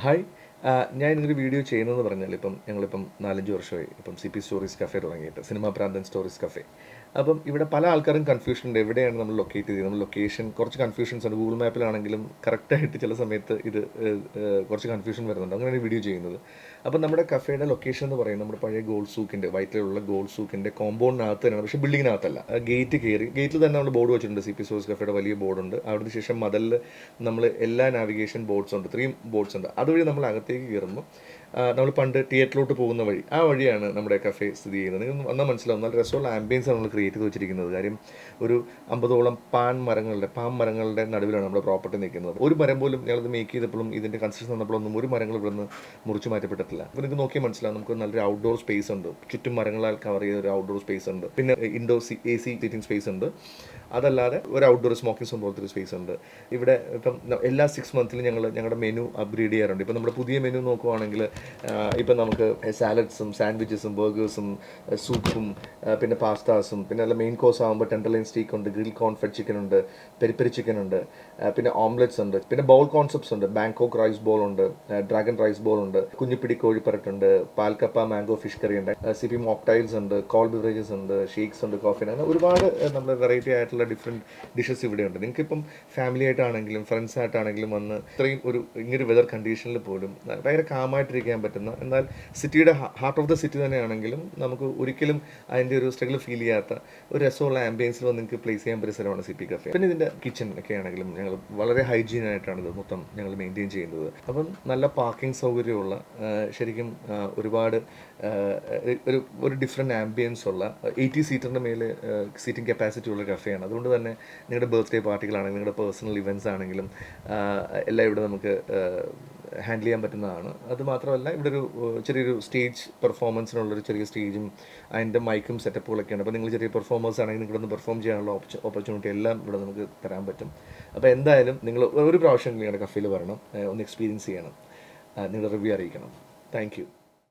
Hi. ഞാൻ ഇന്നൊരു video ചെയ്യുന്നതെന്ന് പറഞ്ഞാൽ ഞങ്ങളിപ്പം 4-5 വർഷമായി CP സ്റ്റോറീസ് കഫേ തുടങ്ങിയിട്ട്, സിനിമാ പ്രാന്തൻ സ്റ്റോറീസ് കഫേ. അപ്പം ഇവിടെ പല ആൾക്കാരും കൺഫ്യൂഷൻ ഉണ്ട്, എവിടെയാണ് നമ്മൾ ലൊക്കേറ്റ് ചെയ്തത്. നമ്മൾ ലൊക്കേഷൻ കുറച്ച് കൺഫ്യൂഷൻസ് ഉണ്ട്. ഗൂഗിൾ മാപ്പിലാണെങ്കിലും കറക്റ്റായിട്ട് ചില സമയത്ത് ഇത് കുറച്ച് കൺഫ്യൂഷൻ വരുന്നുണ്ട്. അങ്ങനെയാണ് വീഡിയോ ചെയ്യുന്നത്. അപ്പം നമ്മുടെ കഫേയുടെ ലൊക്കേഷൻ എന്ന് പറയുന്നത് നമ്മുടെ പഴയ ഗോൾഡ് സൂക്കിൻ്റെ, വൈറ്റിലുള്ള ഗോൾഡ് സൂക്കിൻ്റെ കോമ്പൗണ്ടിനകത്ത് തന്നെയാണ്, പക്ഷേ ബിൽഡിങ്ങിനകത്തല്ല. ഗേറ്റ് കയറി ഗേറ്റിൽ തന്നെ നമ്മൾ ബോർഡ് വെച്ചിട്ടുണ്ട്, CP സ്റ്റോറീസ് കഫേയുടെ വലിയ ബോർഡുണ്ട്. അവിടുന്ന് ശേഷം മതിലിൽ നമ്മൾ എല്ലാ നാവിഗേഷൻ ബോർഡ്സ് ഉണ്ട്, 3 ബോർഡ്സ് ഉണ്ട്. അതുവഴി നമ്മൾ അകത്തേക്ക് കയറുമ്പോൾ നമ്മൾ പണ്ട് തിയേറ്ററിലോട്ട് പോകുന്ന വഴി, ആ വഴിയാണ് നമ്മുടെ കഫേ സ്ഥിതി ചെയ്യുന്നത്. നിങ്ങൾ വന്നാൽ മനസ്സിലാവും, നല്ല രസമുള്ള ആംബിയൻസ് നമ്മൾ ക്രിയേറ്റ് ചെയ്ത് വെച്ചിരിക്കുന്നത്. കാര്യം ഒരു 50ഓളം പാം മരങ്ങളുടെ നടുവിലാണ് നമ്മുടെ പ്രോപ്പർട്ടി നിൽക്കുന്നത്. ഒരു മരം പോലും ഞങ്ങളത് മേക്ക് ചെയ്തപ്പോഴും ഇതിൻ്റെ കൺസ്ട്രക്ഷൻ വന്നപ്പോഴൊന്നും ഒരു മരങ്ങൾ ഇവിടെ നിന്ന് മുറിച്ച് മാറ്റപ്പെട്ടിട്ടില്ല. അപ്പോൾ നിങ്ങൾക്ക് നോക്കിയാൽ മനസ്സിലാവും, നമുക്ക് നല്ലൊരു ഔട്ട്ഡോർ സ്പേസ് ഉണ്ട്, ചുറ്റും മരങ്ങളാൽ കവർ ചെയ്ത ഒരു ഔട്ട്ഡോർ സ്പേസ് ഉണ്ട്. പിന്നെ ഇൻഡോർ AC സീറ്റിംഗ് സ്പേസ് ഉണ്ട്. അതല്ലാതെ ഒരു ഔട്ട്ഡോർ സ്മോക്കിംഗ് സോൺ പോലത്തെ ഒരു സ്പേസ് ഉണ്ട്. ഇവിടെ ഇപ്പം എല്ലാ 6 മന്ത്സിലും ഞങ്ങളുടെ മെനു അപ്ഗ്രേഡ് ചെയ്യാറുണ്ട്. ഇപ്പം നമ്മുടെ പുതിയ മെനു നോക്കുവാണെങ്കിൽ ഇപ്പം നമുക്ക് സാലഡ്സും സാൻഡ്വിച്ചസും ബർഗേഴ്സും സൂപ്പും പിന്നെ പാസ്താസും, പിന്നെ അല്ല മെയിൻ കോഴ്സ് ആകുമ്പോൾ ടെൻഡർലൈൻ സ്റ്റീക്ക് ഉണ്ട്, ഗ്രിൽ കോൺഫെറ്റ് ചിക്കൻ ഉണ്ട്, പെരി ചിക്കൻ ഉണ്ട്, പിന്നെ ഓംലെറ്റ്സ് ഉണ്ട്, പിന്നെ ബൗൾ കോൺസെപ്റ്റ്സ് ഉണ്ട്. ബാങ്കോക്ക് റൈസ് ബോൾ ഉണ്ട്, ഡ്രാഗൺ റൈസ് ബോൾ ഉണ്ട്, കുഞ്ഞിപ്പിടി കോഴിപ്പരട്ടുണ്ട്, പാൽക്കപ്പ മാംഗോ ഫിഷ് കറി ഉണ്ട്, CP മോക്ടൈൽസ് ഉണ്ട്, കോൾ ബിവറേജസ് ഉണ്ട്, ഷേക്സ് ഉണ്ട്, കോഫി ഉണ്ട്. അങ്ങനെ ഒരുപാട് നമ്മൾ വെറൈറ്റി ആയിട്ടുള്ള ഡിഫറെൻറ്റ് ഡിഷസ് ഇവിടെയുണ്ട്. നിങ്ങൾക്കിപ്പം ഫാമിലി ആയിട്ടാണെങ്കിലും ഫ്രണ്ട്സ് ആയിട്ടാണെങ്കിലും വന്ന് ഇത്രയും ഇങ്ങനൊരു വെതർ കണ്ടീഷനിൽ പോലും ഭയങ്കര കാമായിട്ടിരിക്കാൻ പറ്റുന്ന, എന്നാൽ സിറ്റിയുടെ ഹാർട്ട് ഓഫ് ദ സിറ്റി തന്നെയാണെങ്കിലും നമുക്ക് ഒരിക്കലും അതിൻ്റെ ഒരു സ്ട്രഗിൾ ഫീൽ ചെയ്യാത്ത ഒരു രസമുള്ള ആംബിയൻസിൽ വന്ന് നിങ്ങൾക്ക് പ്ലേസ് ചെയ്യാൻ പറ്റിയ സ്ഥലമാണ് CP കഫേ. പിന്നെ ഇതിൻ്റെ കിച്ചൺ ഒക്കെ ആണെങ്കിലും ഞങ്ങൾ വളരെ ഹൈജീൻ ആയിട്ടാണ് ഇത് മൊത്തം ഞങ്ങൾ മെയിൻറ്റെയിൻ ചെയ്യുന്നത്. അപ്പം നല്ല പാർക്കിംഗ് സൗകര്യമുള്ള, ശരിക്കും ഒരുപാട് ഒരു ഡിഫറെൻറ്റ് ആംബിയൻസ് ഉള്ള 80 സീറ്ററിൻ്റെ മേലെ സീറ്റിംഗ് കപ്പാസിറ്റി ഉള്ള കഫേയാണ്. അതുകൊണ്ട് തന്നെ നിങ്ങളുടെ ബർത്ത്ഡേ പാർട്ടികളാണെങ്കിലും നിങ്ങളുടെ പേഴ്സണൽ ഇവൻറ്റ്സ് ആണെങ്കിലും എല്ലാം ഇവിടെ നമുക്ക് ഹാൻഡിൽ ചെയ്യാൻ പറ്റുന്നതാണ്. അതുമാത്രമല്ല, ഇവിടെ ഒരു ചെറിയൊരു സ്റ്റേജ് പെർഫോമൻസിനുള്ളൊരു ചെറിയ സ്റ്റേജും അതിൻ്റെ മൈക്കും സെറ്റപ്പുകളൊക്കെയാണ്. അപ്പോൾ നിങ്ങൾ ചെറിയ പെർഫോമേഴ്സ് ആണെങ്കിൽ നിങ്ങളുടെ ഒന്ന് പെർഫോം ചെയ്യാനുള്ള ഓപ്പർച്യൂണിറ്റി എല്ലാം ഇവിടെ നമുക്ക് തരാൻ പറ്റും. അപ്പോൾ എന്തായാലും നിങ്ങൾ ഒരു പ്രാവശ്യം നിങ്ങളുടെ കഫേയിൽ വരണം, ഒന്ന് എക്സ്പീരിയൻസ് ചെയ്യണം, നിങ്ങളുടെ റിവ്യൂ അറിയിക്കണം. Thank you.